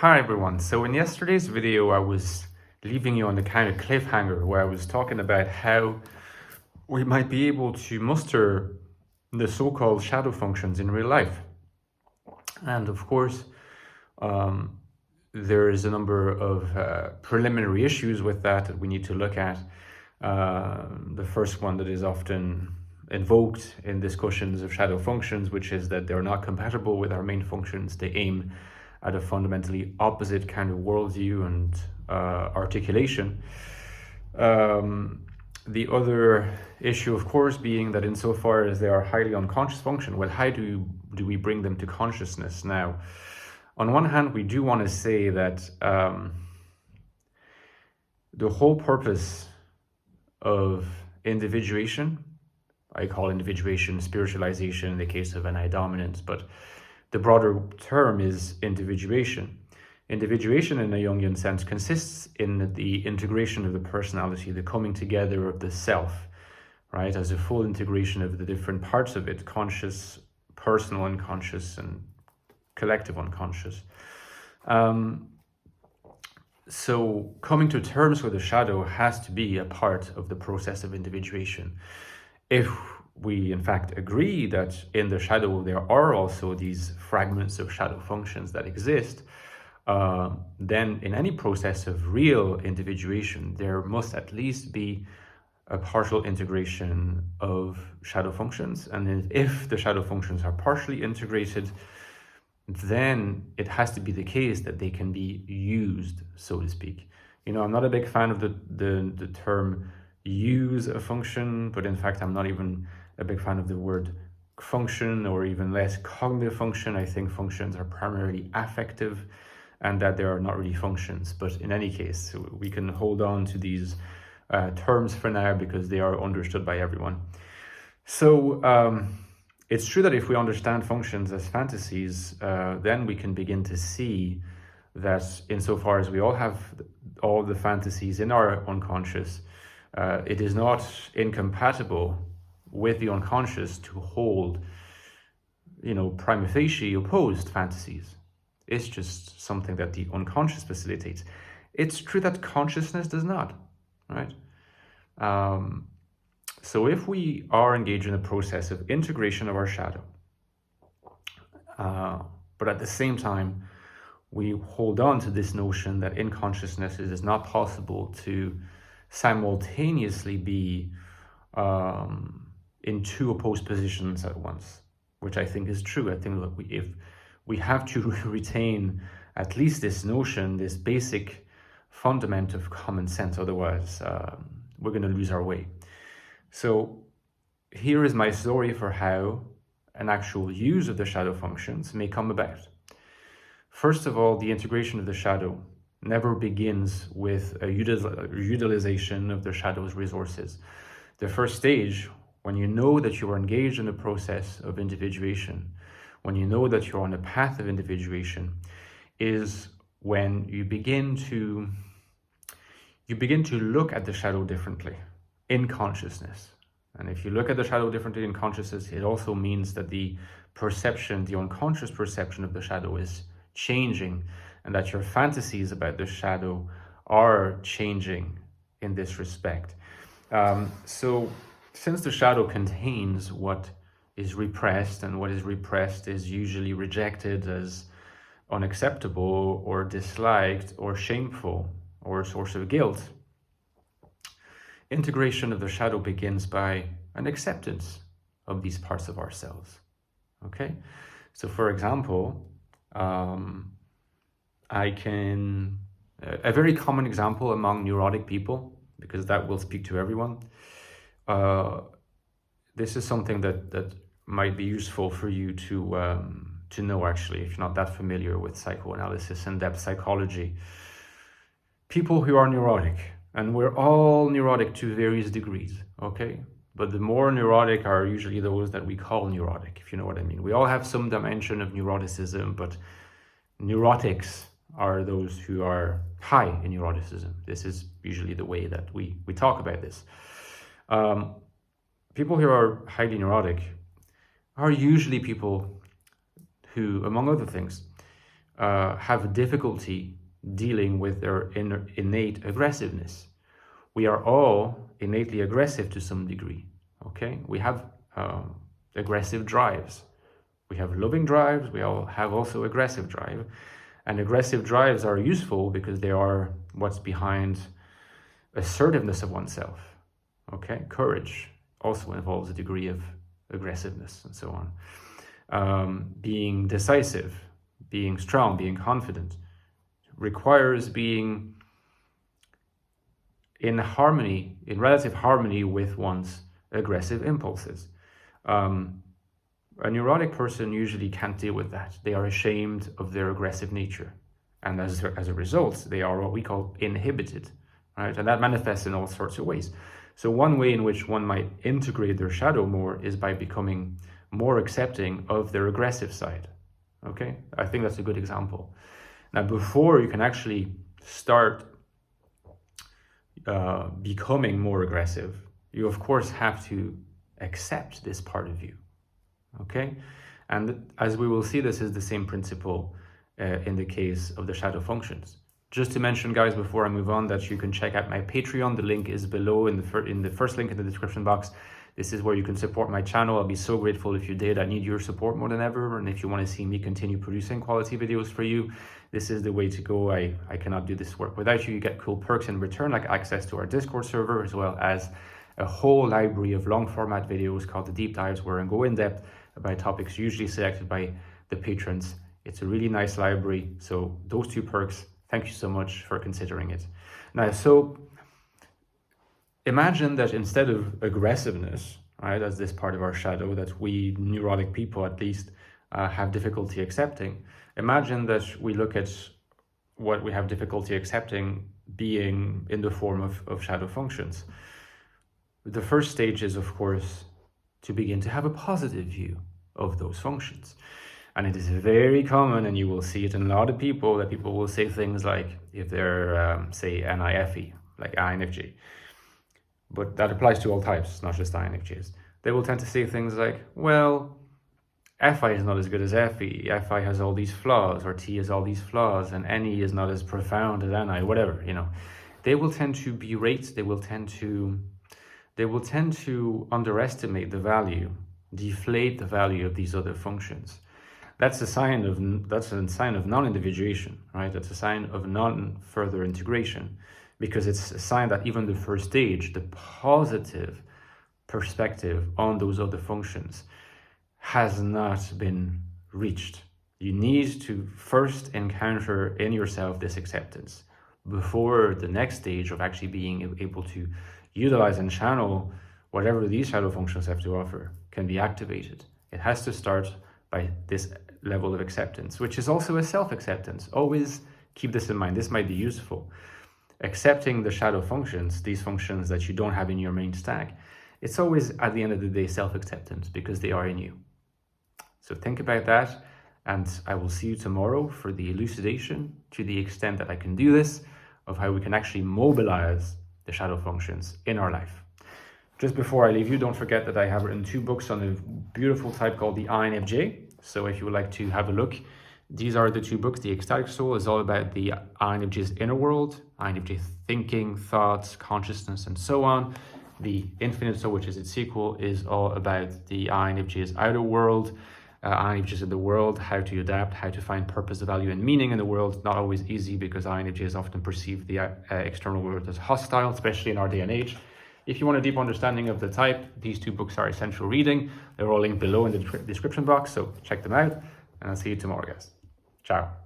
Hi everyone. So in yesterday's video, I was leaving you on the kind of cliffhanger where I was talking about how we might be able to muster the so-called shadow functions in real life. And of course, there is a number of preliminary issues with that we need to look at. The first one that is often invoked in discussions of shadow functions, which is that they're not compatible with our main functions. They aim at a fundamentally opposite kind of worldview and articulation. The other issue, of course, being that insofar as they are highly unconscious function, well, how do we bring them to consciousness? Now, on one hand, we do want to say that the whole purpose of individuation, I call individuation spiritualization in the case of an I dominance, but the broader term is individuation. Individuation in a Jungian sense consists in the integration of the personality, the coming together of the self, right, as a full integration of the different parts of it, conscious, personal unconscious, and collective unconscious. So coming to terms with the shadow has to be a part of the process of individuation. If we in fact agree that in the shadow there are also these fragments of shadow functions that exist, then in any process of real individuation, there must at least be a partial integration of shadow functions. And if the shadow functions are partially integrated, then it has to be the case that they can be used, so to speak. You know, I'm not a big fan of the term use a function, but in fact, I'm not even a big fan of the word function, or even less cognitive function. I think functions are primarily affective and that they are not really functions. But in any case, we can hold on to these terms for now because they are understood by everyone. So it's true that if we understand functions as fantasies, then we can begin to see that insofar as we all have all the fantasies in our unconscious, it is not incompatible with the unconscious to hold, prima facie opposed fantasies. It's just something that the unconscious facilitates. It's true that consciousness does not, right? So if we are engaged in a process of integration of our shadow, but at the same time, we hold on to this notion that in consciousness it is not possible to simultaneously be in two opposed positions at once, which I think is true. I think that if we have to retain at least this notion, this basic fundament of common sense, otherwise we're going to lose our way. So here is my story for how an actual use of the shadow functions may come about. First of all, the integration of the shadow never begins with a utilization of the shadow's resources. The first stage, when you know that you are engaged in the process of individuation, when you know that you're on a path of individuation, is when you begin to look at the shadow differently in consciousness. And if you look at the shadow differently in consciousness, it also means that the perception, the unconscious perception of the shadow is changing, and that your fantasies about the shadow are changing in this respect. So since the shadow contains what is repressed, and what is repressed is usually rejected as unacceptable or disliked or shameful or a source of guilt, integration of the shadow begins by an acceptance of these parts of ourselves. Okay? So for example, a very common example among neurotic people, because that will speak to everyone, this is something that might be useful for you to know, actually, if you're not that familiar with psychoanalysis and depth psychology. People who are neurotic, and we're all neurotic to various degrees, okay? But the more neurotic are usually those that we call neurotic, if you know what I mean. We all have some dimension of neuroticism, but neurotics are those who are high in neuroticism. This is usually the way that we talk about this. People who are highly neurotic are usually people who, among other things, have difficulty dealing with their innate aggressiveness. We are all innately aggressive to some degree, okay? We have aggressive drives. We have loving drives, we all have also aggressive drive. And aggressive drives are useful because they are what's behind assertiveness of oneself, okay? Courage also involves a degree of aggressiveness and so on. Being decisive, being strong, being confident requires being in harmony, in relative harmony with one's aggressive impulses. A neurotic person usually can't deal with that. They are ashamed of their aggressive nature. And as a result, they are what we call inhibited, right? And that manifests in all sorts of ways. So one way in which one might integrate their shadow more is by becoming more accepting of their aggressive side, okay? I think that's a good example. Now, before you can actually start becoming more aggressive, you of course have to accept this part of you, okay? And as we will see, this is the same principle in the case of the shadow functions. Just to mention, guys, before I move on, that you can check out my Patreon. The link is below in the first link in the description box. This is where you can support my channel. I'll be so grateful if you did. I need your support more than ever. And if you want to see me continue producing quality videos for you, this is the way to go. I cannot do this work without you. You get cool perks in return, like access to our Discord server, as well as a whole library of long format videos called the deep dives, where I go in depth about topics usually selected by the patrons. It's a really nice library. So those two perks, thank you so much for considering it. Now, so imagine that instead of aggressiveness, right, as this part of our shadow that we neurotic people at least have difficulty accepting, imagine that we look at what we have difficulty accepting being in the form of shadow functions. The first stage is, of course, to begin to have a positive view of those functions. And it is very common, and you will see it in a lot of people, that people will say things like, if they're, say, NIFE, like INFJ, but that applies to all types, not just INFJs. They will tend to say things like, well, FI is not as good as FE, FI has all these flaws, or T has all these flaws, and NE is not as profound as NI, whatever, you know. They will tend to berate, they will tend to underestimate the value, deflate the value of these other functions. That's a sign of non-individuation, right? That's a sign of non-further integration, because it's a sign that even the first stage, the positive perspective on those other functions, has not been reached. You need to first encounter in yourself this acceptance before the next stage of actually being able to utilize and channel whatever these shadow functions have to offer can be activated. It has to start by this level of acceptance, which is also a self-acceptance. Always keep this in mind. This might be useful. Accepting the shadow functions, these functions that you don't have in your main stack, it's always, at the end of the day, self-acceptance, because they are in you. So think about that, and I will see you tomorrow for the elucidation, to the extent that I can do this, of how we can actually mobilize the shadow functions in our life. Just before I leave you, don't forget that I have written 2 books on a beautiful type called the INFJ. So if you would like to have a look, these are the 2 books. The Ecstatic Soul is all about the INFJ's inner world, INFJ thinking, thoughts, consciousness, and so on. The Infinite Soul, which is its sequel, is all about the INFJ's outer world, INFJs in the world, how to adapt, how to find purpose, value, and meaning in the world. Not always easy, because INFJs often perceive the external world as hostile, especially in our day and age. If you want a deep understanding of the type, these 2 books are essential reading. They're all linked below in the description box, so check them out, and I'll see you tomorrow, guys. Ciao.